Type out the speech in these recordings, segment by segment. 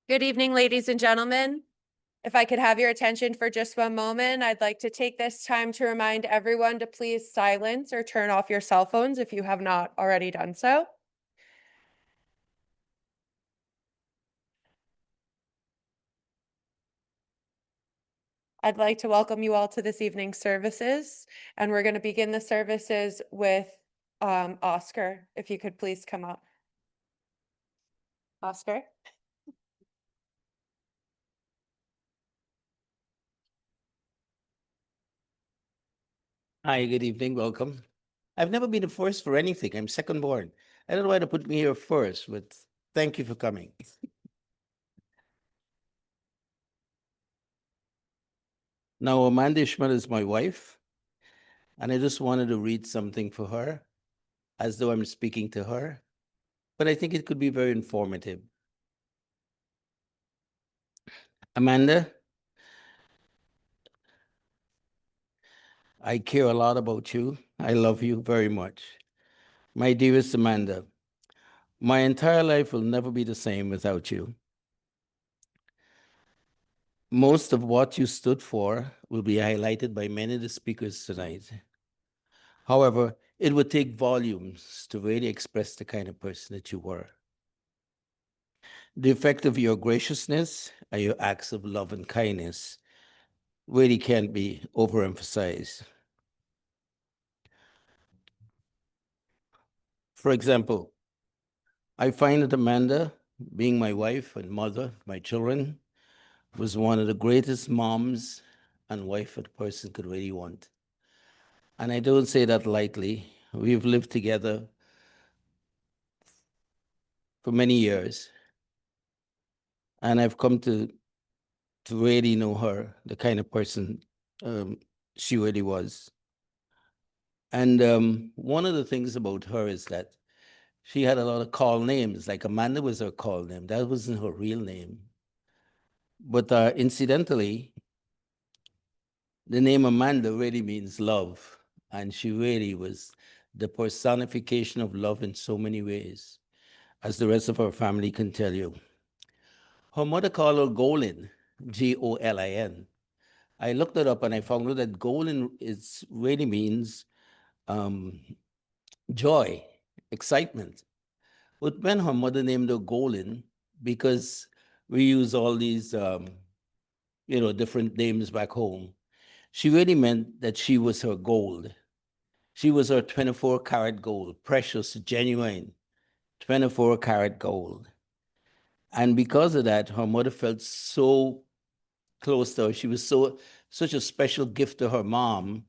Good evening, ladies and gentlemen. If I could have your attention for just one moment, I'd like to take this time to remind everyone to please silence or turn off your cell phones if you have not already done so. I'd like to welcome you all to this evening's services, and we're going to begin the services with Oscar. If you could please come up. Oscar. Hi, good evening. Welcome. I've never been the first for anything. I'm second born. I don't know why to put me here first, but thank you for coming. Now, Amanda Ishmael is my wife, and I just wanted to read something for her as though I'm speaking to her, but I think it could be very informative. Amanda, I care a lot about you. I love you very much. My dearest Amanda, my entire life will never be the same without you. Most of what you stood for will be highlighted by many of the speakers tonight. However, it would take volumes to really express the kind of person that you were. The effect of your graciousness and your acts of love and kindness really can't be overemphasized. For example, I find that Amanda, being my wife and mother of my children, was one of the greatest moms and wife a person could really want. And I don't say that lightly. We've lived together for many years, and I've come to really know her, the kind of person she really was. And one of the things about her is that she had a lot of call names, like Amanda was her call name. That wasn't her real name. But incidentally, the name Amanda really means love. And she really was the personification of love in so many ways, as the rest of her family can tell you. Her mother called her Golin, Golin. I looked it up and I found out that Golin really means joy, excitement. But when her mother named her Golin, because we use all these, different names back home, she really meant that she was her gold. She was her 24-karat gold, precious, genuine, 24-karat gold. And because of that, her mother felt so close to her. She was such a special gift to her mom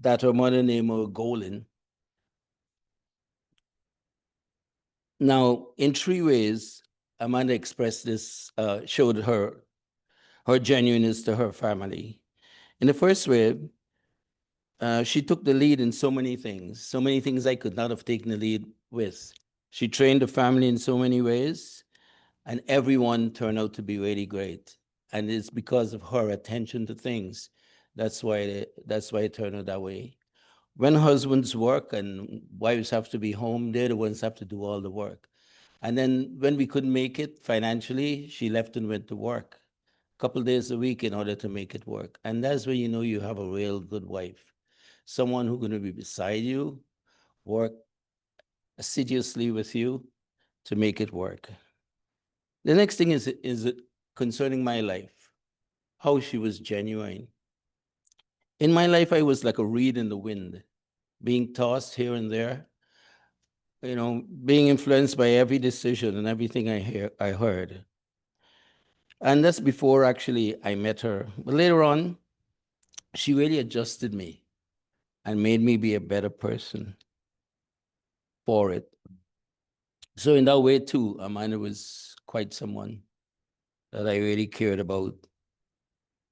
that her mother named her Golin. Now, in three ways, Amanda expressed this, showed her genuineness to her family. In the first way, she took the lead in so many things I could not have taken the lead with. She trained the family in so many ways, and everyone turned out to be really great. And it's because of her attention to things. That's why it turned out that way. When husbands work and wives have to be home, they're the ones who have to do all the work. And then when we couldn't make it financially, she left and went to work a couple days a week in order to make it work. And that's when you know you have a real good wife. Someone who's going to be beside you, work assiduously with you to make it work. The next thing is concerning my life, how she was genuine. In my life, I was like a reed in the wind, being tossed here and there, being influenced by every decision and everything I heard. And that's before actually I met her. But later on, she really adjusted me and made me be a better person for it. So in that way too, Amanda was quite someone that I really cared about.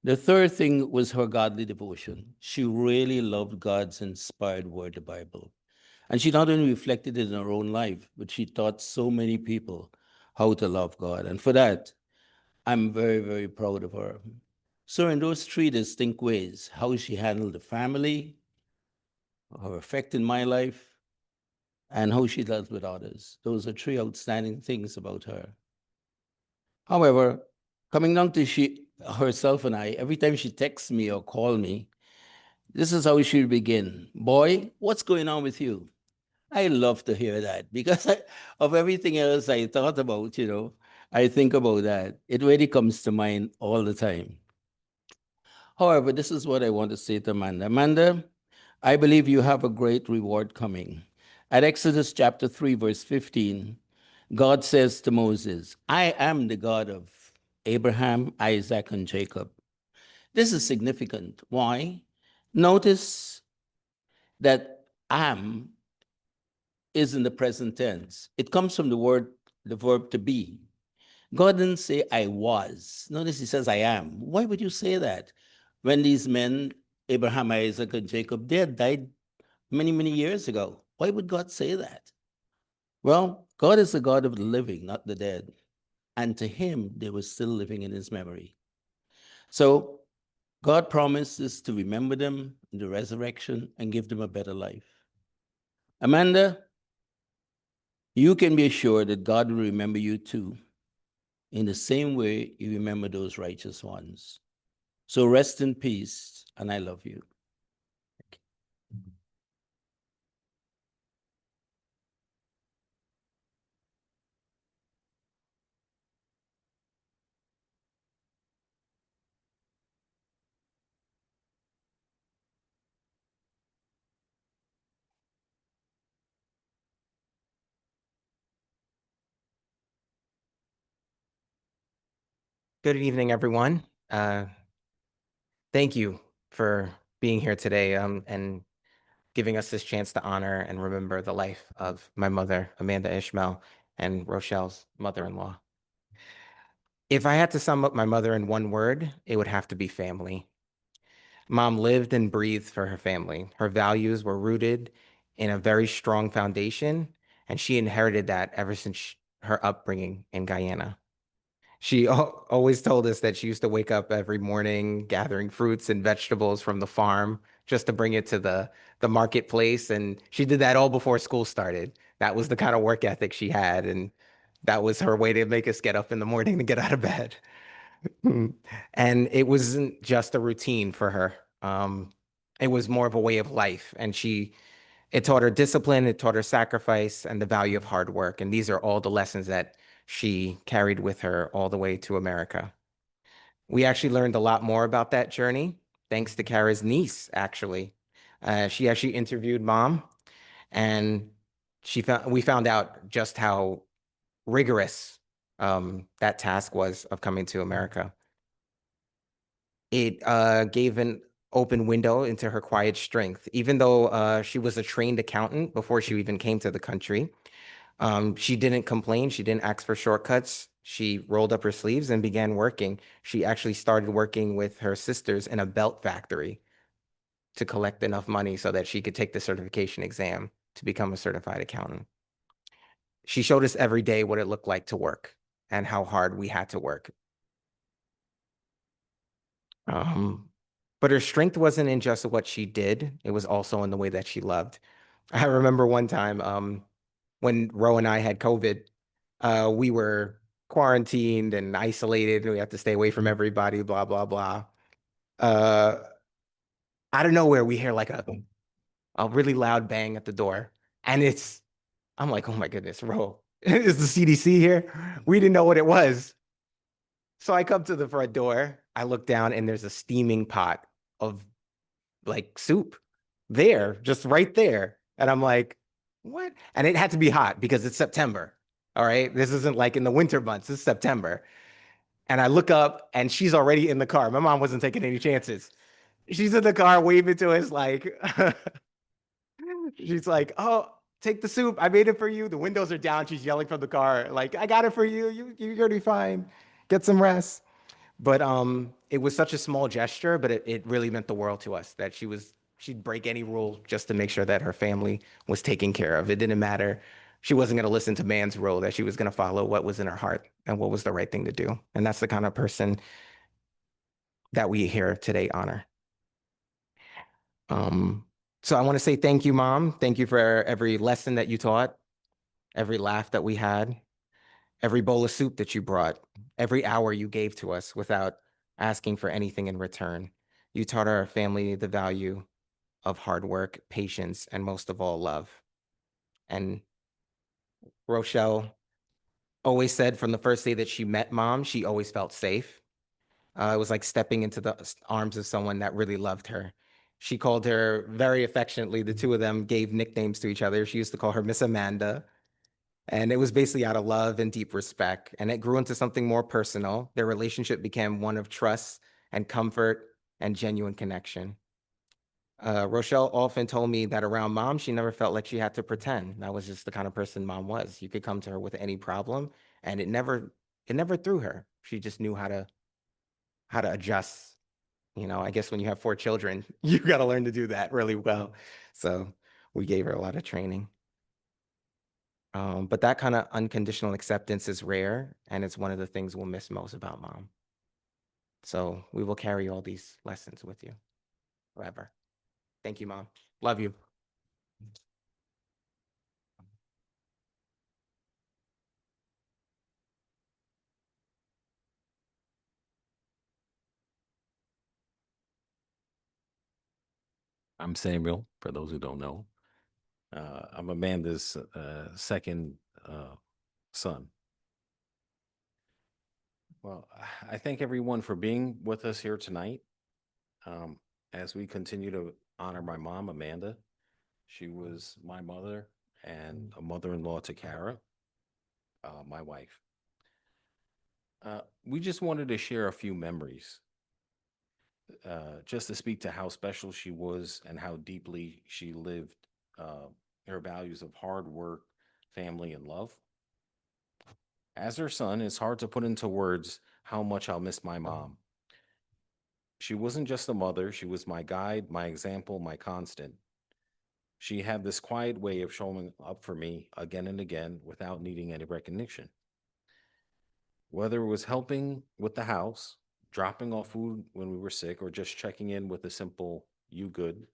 The third thing was her godly devotion. She really loved God's inspired word, the Bible. And she not only reflected it in her own life, but she taught so many people how to love God. And for that, I'm very, very proud of her. So in those three distinct ways, how she handled the family, her effect in my life, and how she dealt with others. Those are three outstanding things about her. However, coming down to herself and I, every time she texts me or calls me, this is how she would begin. Boy, what's going on with you? I love to hear that because of everything else I thought about, I think about that. It really comes to mind all the time. However, this is what I want to say to Amanda. Amanda, I believe you have a great reward coming. At Exodus chapter 3, verse 15, God says to Moses, I am the God of Abraham, Isaac, and Jacob. This is significant. Why? Notice that am is in the present tense. It comes from the verb to be. God didn't say I was. Notice he says I am. Why would you say that? When these men, Abraham, Isaac, and Jacob, they had died many, many years ago. Why would God say that? Well, God is the God of the living, not the dead. And to him, they were still living in his memory. So God promises to remember them in the resurrection and give them a better life. Amanda, you can be assured that God will remember you too, in the same way you remember those righteous ones. So rest in peace, and I love you. Good evening, everyone. Thank you for being here today and giving us this chance to honor and remember the life of my mother, Amanda Ishmael, and Rochelle's mother-in-law. If I had to sum up my mother in one word, it would have to be family. Mom lived and breathed for her family. Her values were rooted in a very strong foundation, and she inherited that ever since her upbringing in Guyana. She always told us that she used to wake up every morning gathering fruits and vegetables from the farm just to bring it to the marketplace. And she did that all before school started. That was the kind of work ethic she had. And that was her way to make us get up in the morning to get out of bed. And it wasn't just a routine for her. It was more of a way of life. And it taught her discipline, it taught her sacrifice and the value of hard work. And these are all the lessons that she carried with her all the way to America. We actually learned a lot more about that journey thanks to Kara's niece, actually. She actually interviewed Mom, and we found out just how rigorous that task was of coming to America. It gave an open window into her quiet strength. Even though she was a trained accountant before she even came to the country, She didn't complain. She didn't ask for shortcuts. She rolled up her sleeves and began working. She actually started working with her sisters in a belt factory to collect enough money so that she could take the certification exam to become a certified accountant. She showed us every day what it looked like to work and how hard we had to work. But her strength wasn't in just what she did. It was also in the way that she loved. I remember one time when Ro and I had COVID, we were quarantined and isolated, and we had to stay away from everybody, blah, blah, blah. Out of nowhere, we hear like a really loud bang at the door. And I'm like, oh my goodness, Ro, is the CDC here? We didn't know what it was. So I come to the front door, I look down, and there's a steaming pot of like soup there, just right there. And I'm like, what? And it had to be hot because it's September. All right. This isn't like in the winter months, it's September. And I look up and she's already in the car. My mom wasn't taking any chances. She's in the car waving to us like, she's like, oh, take the soup. I made it for you. The windows are down. She's yelling from the car, like, I got it for you. You're gonna be fine. Get some rest. But it was such a small gesture, but it really meant the world to us that she'd break any rule just to make sure that her family was taken care of. It didn't matter. She wasn't going to listen to man's rule, that she was going to follow what was in her heart and what was the right thing to do. And that's the kind of person that we here today honor. So I want to say thank you, Mom. Thank you for every lesson that you taught, every laugh that we had, every bowl of soup that you brought, every hour you gave to us without asking for anything in return. You taught our family the value of hard work, patience, and most of all, love. And Rochelle always said from the first day that she met Mom, she always felt safe. It was like stepping into the arms of someone that really loved her. She called her very affectionately. The two of them gave nicknames to each other. She used to call her Miss Amanda. And it was basically out of love and deep respect. And it grew into something more personal. Their relationship became one of trust and comfort and genuine connection. Rochelle often told me that around Mom, she never felt like she had to pretend. That was just the kind of person Mom was. You could come to her with any problem, and it never threw her. She just knew how to adjust. You know, I guess when you have 4 children, you got to learn to do that really well. So we gave her a lot of training. But that kind of unconditional acceptance is rare, and it's one of the things we'll miss most about Mom. So we will carry all these lessons with you forever. Thank you, Mom. Love you. I'm Samuel, for those who don't know. I'm Amanda's second son. Well, I thank everyone for being with us here tonight. As we continue to honor my mom, Amanda. She was my mother and a mother-in-law to Kara, my wife. We just wanted to share a few memories, just to speak to how special she was and how deeply she lived her values of hard work, family, and love. As her son, it's hard to put into words how much I'll miss my mom. She wasn't just a mother, she was my guide, my example, my constant. She had this quiet way of showing up for me again and again without needing any recognition. Whether it was helping with the house, dropping off food when we were sick, or just checking in with a simple, "You good?"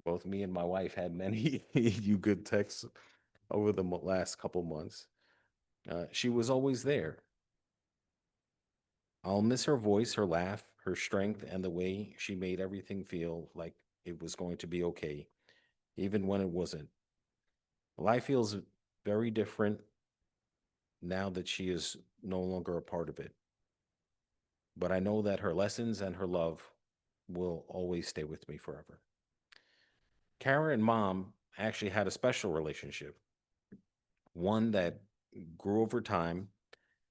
Both me and my wife had many "you good" texts over the last couple months. She was always there. I'll miss her voice, her laugh, her strength, and the way she made everything feel like it was going to be okay, even when it wasn't. Life feels very different now that she is no longer a part of it. But I know that her lessons and her love will always stay with me forever. Kara and Mom actually had a special relationship, one that grew over time.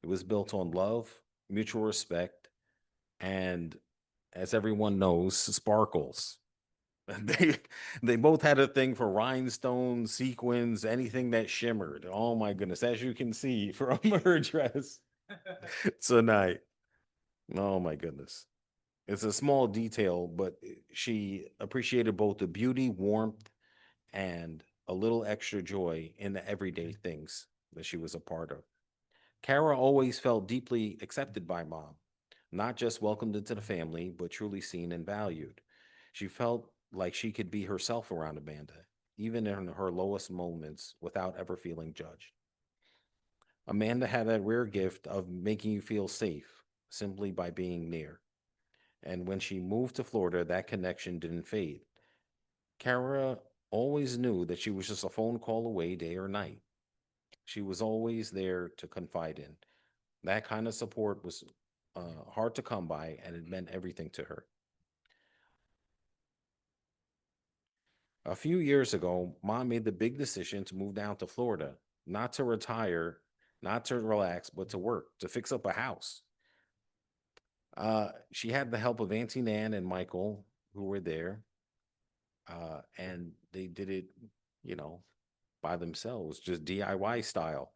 It was built on love, mutual respect, and as everyone knows, sparkles. They they both had a thing for rhinestones, sequins, anything that shimmered. Oh my goodness, as you can see from her dress tonight. Oh my goodness. It's a small detail, but she appreciated both the beauty, warmth, and a little extra joy in the everyday things that she was a part of. Kara always felt deeply accepted by mom, not just welcomed into the family, but truly seen and valued. She felt like she could be herself around Amanda, even in her lowest moments, without ever feeling judged. Amanda had that rare gift of making you feel safe simply by being near. And when she moved to Florida, that connection didn't fade. Kara always knew that she was just a phone call away day or night. She was always there to confide in. That kind of support was hard to come by, and it meant everything to her. A few years ago, mom made the big decision to move down to Florida, not to retire, not to relax, but to work, to fix up a house. She had the help of Auntie Nan and Michael, who were there, and they did it, you know, by themselves, just DIY style.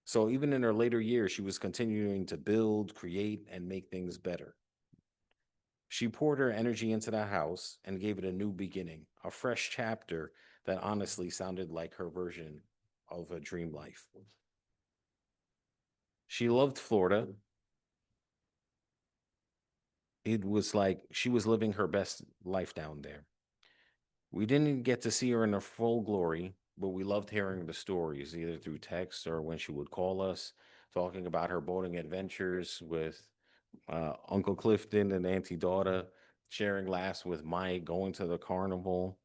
So even in her later years, she was continuing to build, create, and make things better. She poured her energy into the house and gave it a new beginning, a fresh chapter that honestly sounded like her version of a dream life. She loved Florida. It was like she was living her best life down there. We didn't get to see her in her full glory, but we loved hearing the stories, either through text or when she would call us, talking about her boating adventures with Uncle Clifton and Auntie Daughter, sharing laughs with Mike, going to the carnival,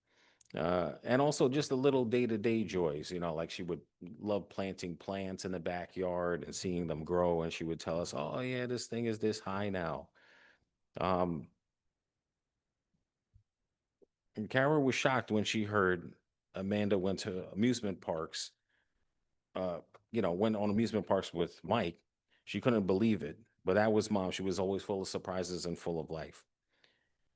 and also just the little day-to-day joys. Like she would love planting plants in the backyard and seeing them grow, and she would tell us, "Oh yeah, this thing is this high now." Um, and Kara was shocked when she heard Amanda went to amusement parks. Uh, went on amusement parks with Mike. She couldn't believe it, but that was mom. She was always full of surprises and full of life.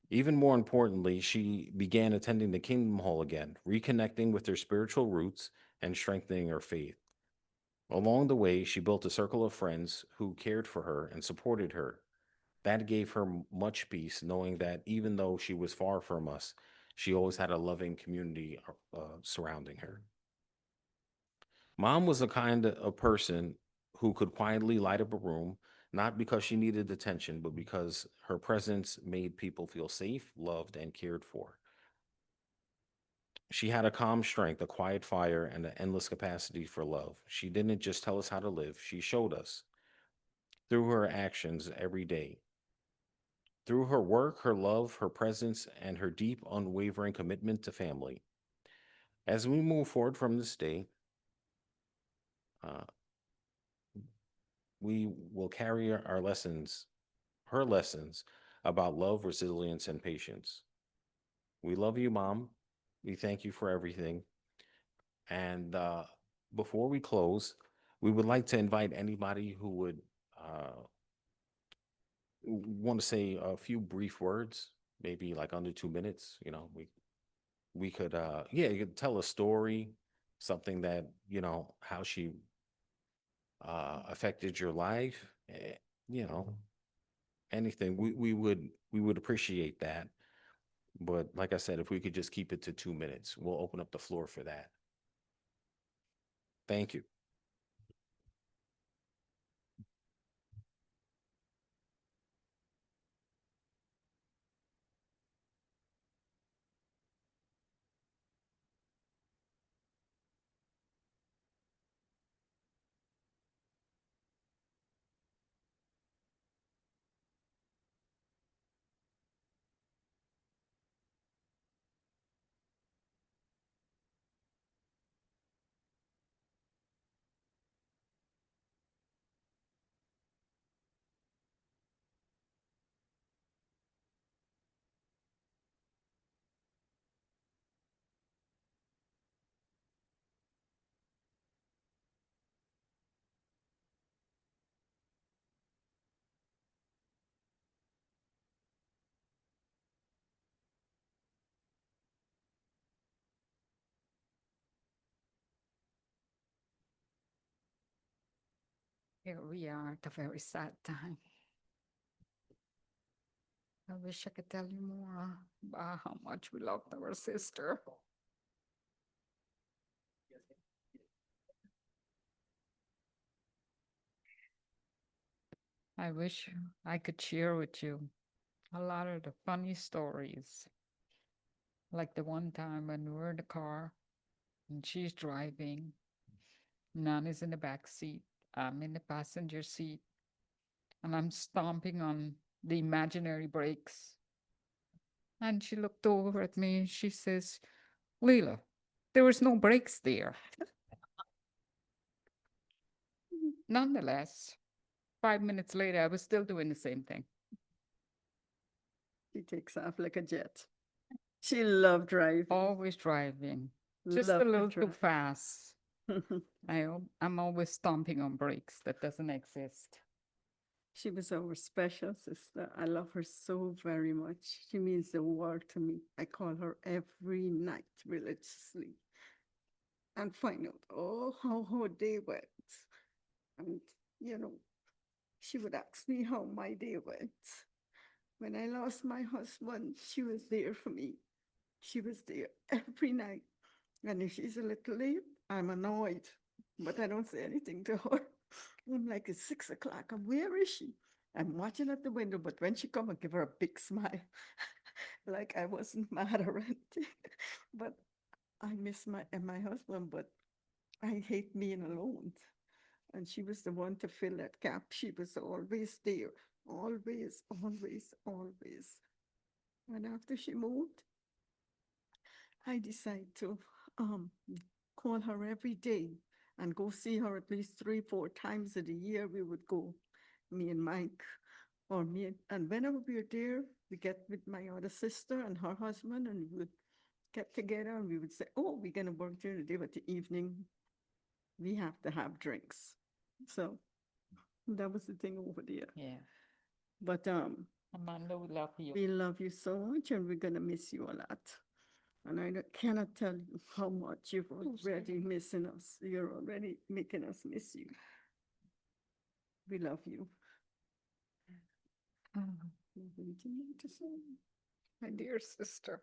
Even more importantly, she began attending the Kingdom Hall again, reconnecting with her spiritual roots and strengthening her faith. Along the way, she built a circle of friends who cared for her and supported her. That gave her much peace, knowing that even though she was far from us, she always had a loving community surrounding her. Mom was a kind of person who could quietly light up a room, not because she needed attention, but because her presence made people feel safe, loved, and cared for. She had a calm strength, a quiet fire, and an endless capacity for love. She didn't just tell us how to live, she showed us through her actions every day. Through her work, her love, her presence, and her deep, unwavering commitment to family. As we move forward from this day, uh, we will carry our lessons, her lessons about love, resilience, and patience. We love you, Mom. We thank you for everything. And before we close, we would like to invite anybody who would want to say a few brief words, maybe like under 2 minutes. We could, yeah, you could tell a story, something that, how she affected your life, you know, anything. We would appreciate that. But like I said, if we could just keep it to 2 minutes, we'll open up the floor for that. Thank you. Here we are at a very sad time. I wish I could tell you more about how much we loved our sister. I wish I could share with you a lot of the funny stories. Like the one time when we were in the car and she's driving, Nana's in the back seat, I'm in the passenger seat, and I'm stomping on the imaginary brakes. And she looked over at me and she says, Leela, there was no brakes there. Nonetheless, 5 minutes later, I was still doing the same thing. She takes off like a jet. She loved driving. Always driving, just a Loved to little too drive. fast. I'm always stomping on brakes that doesn't exist. She was our special sister. I love her so very much. She means the world to me. I call her every night religiously and find out, oh, how her day went. And, she would ask me how my day went. When I lost my husband, she was there for me. She was there every night. And if she's a little late, I'm annoyed, but I don't say anything to her. I'm like, it's 6 o'clock. And where is she? I'm watching at the window, but when she come, I give her a big smile, like I wasn't mad or anything. But I miss my husband, but I hate being alone. And she was the one to fill that gap. She was always there, always, always, always. And after she moved, I decided to call her every day and go see her at least 3-4 times a year. We would go, me and Mike, or and whenever we were there, we get with my other sister and her husband, and we would get together and we would say, oh, we're gonna work during the day, but the evening we have to have drinks. So that was the thing over there. Yeah. But Amanda, we love you. we love you so much and we're gonna miss you a lot. And I cannot tell you how much you're already missing us. You're already making us miss you. We love you. Oh, You have anything more to say? my dear sister.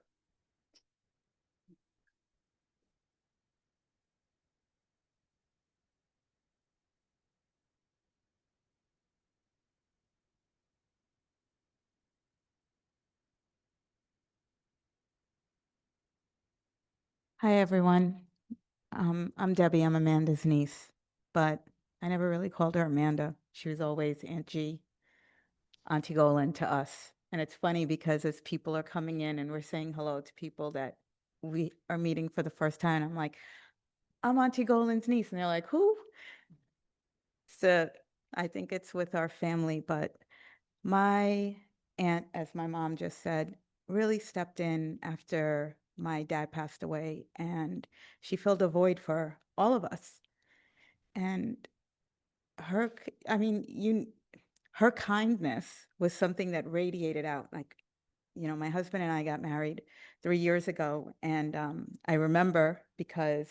Hi, everyone. I'm Debbie. I'm Amanda's niece, but I never really called her Amanda. She was always Aunt G, Auntie Golan to us. And it's funny because as people are coming in and we're saying hello to people that we are meeting for the first time, I'm like, I'm Auntie Golan's niece. And they're like, who? So I think it's with our family, but my aunt, as my mom just said, really stepped in after my dad passed away, and she filled a void for all of us. And her, her kindness was something that radiated out. Like, my husband and I got married 3 years ago, and I remember because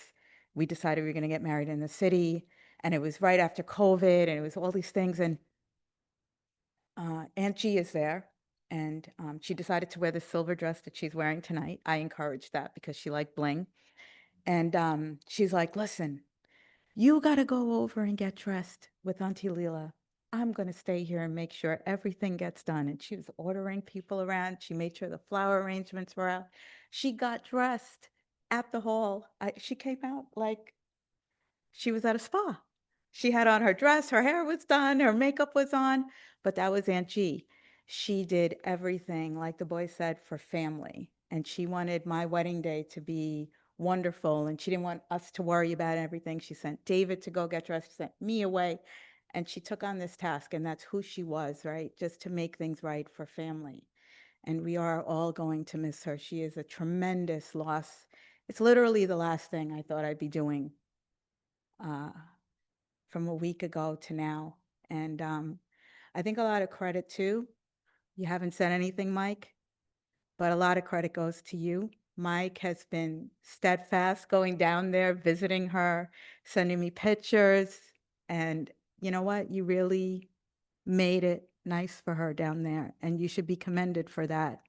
we decided we were going to get married in the city, and it was right after COVID, and it was all these things, and Aunt G is there, and she decided to wear the silver dress that she's wearing tonight. I encouraged that because she liked bling. And she's like, listen, you got to go over and get dressed with Auntie Leela. I'm going to stay here and make sure everything gets done. And she was ordering people around. She made sure the flower arrangements were out. She got dressed at the hall. She came out like she was at a spa. She had on her dress, her hair was done, her makeup was on, but that was Aunt G. She did everything, like the boy said, for family. And she wanted my wedding day to be wonderful. And she didn't want us to worry about everything. She sent David to go get dressed, she sent me away. And she took on this task, and that's who she was, right? Just to make things right for family. And we are all going to miss her. She is a tremendous loss. It's literally the last thing I thought I'd be doing from a week ago to now. And I think a lot of credit too. You haven't said anything, Mike, but a lot of credit goes to you. Mike has been steadfast going down there, visiting her, sending me pictures. And you know what? You really made it nice for her down there, and you should be commended for that,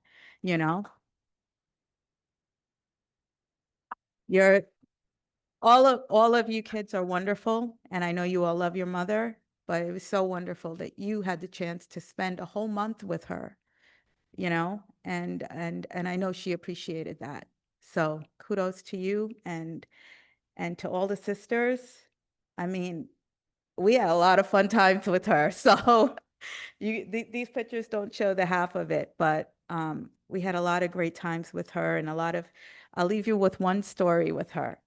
you know? You're, all of you kids are wonderful, and I know you all love your mother, but it was so wonderful that you had the chance to spend a whole month with her, you know? And I know she appreciated that. So kudos to you and to all the sisters. I mean, we had a lot of fun times with her. So these pictures don't show the half of it, but we had a lot of great times with her and I'll leave you with one story with her.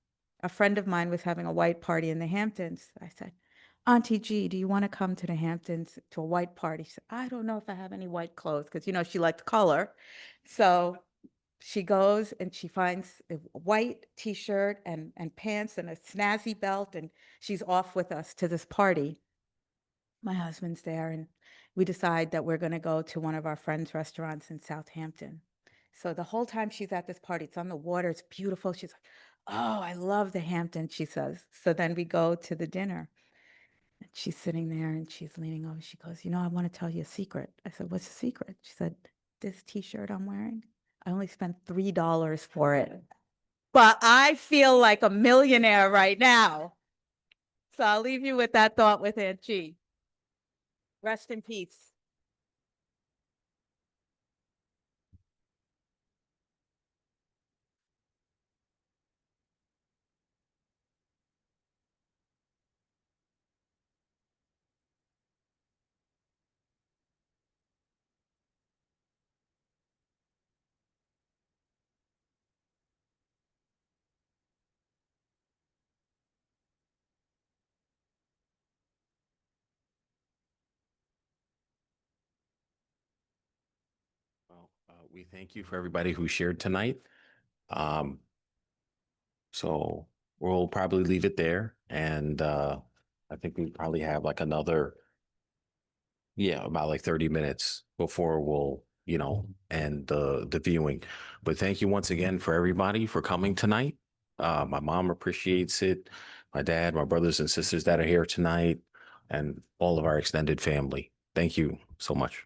A friend of mine was having a white party in the Hamptons. I said, Auntie G, do you want to come to the Hamptons to a white party? She said, I don't know if I have any white clothes because, you know, she liked color. So she goes and she finds a white t-shirt and pants and a snazzy belt, and she's off with us to this party. My husband's there, and we decide that we're going to go to one of our friends' restaurants in Southampton. So the whole time she's at this party, it's on the water, it's beautiful. She's like, oh, I love the Hamptons, she says. So then we go to the dinner. And she's sitting there and she's leaning over. She goes, you know, I want to tell you a secret. I said, what's the secret? She said, this t-shirt I'm wearing, I only spent $3 for it. But I feel like a millionaire right now. So I'll leave you with that thought with Aunt G. Rest in peace. Well, we thank you for everybody who shared tonight. Um, so we'll probably leave it there. And I think we probably have like another, yeah, about like 30 minutes before we'll, end the viewing. But thank you once again for everybody for coming tonight. My mom appreciates it. My dad, my brothers and sisters that are here tonight, and all of our extended family. Thank you so much.